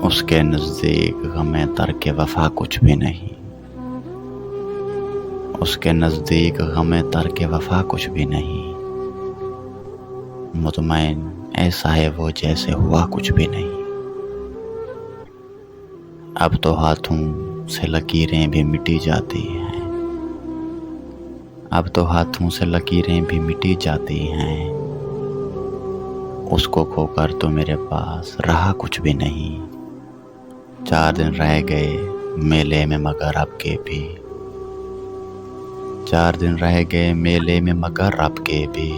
उसके नज़दीक गमे तर्क वफ़ा कुछ भी नहीं। उसके नज़दीक गमे तर्क वफ़ा कुछ भी नहीं। मुतमईन ऐसा है वो जैसे हुआ कुछ भी नहीं। अब तो हाथों से लकीरें भी मिटी जाती हैं। अब तो हाथों से लकीरें भी मिटी जाती हैं। उसको खोकर तो मेरे पास रहा कुछ भी नहीं। 4 दिन रह गए मेले में मगर अब के भी। 4 दिन रह गए मेले में मगर अब के भी।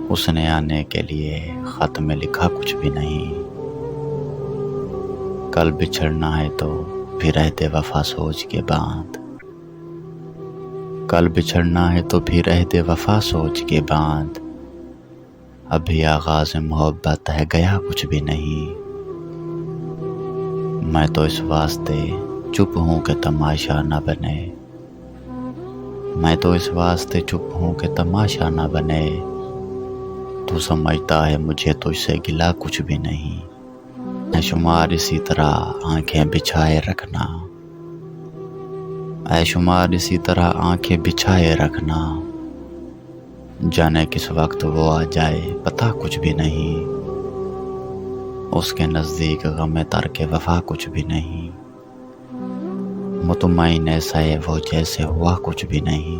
उसने आने के लिए खत में लिखा कुछ भी नहीं। कल बिछड़ना है तो फिर रहते वफा सोच के बांध। कल बिछड़ना है तो फिर रहते वफा सोच के बांध। अभी आगाज़ मोहब्बत है गया कुछ भी नहीं। मैं तो इस वास्ते चुप हूँ कि तमाशा न बने। मैं तो इस वास्ते चुप हूँ कि तमाशा न बने। तू समझता है मुझे तो इससे गिला कुछ भी नहीं। ऐशुमार इसी तरह आंखें बिछाए रखना। ऐशुमार इसी तरह आंखें बिछाए रखना। जाने किस वक्त वो आ जाए पता कुछ भी नहीं। उसके नज़दीक गमे तर्क वफ़ा कुछ भी नहीं। मुतमईन ऐसा है वो जैसे हुआ कुछ भी नहीं।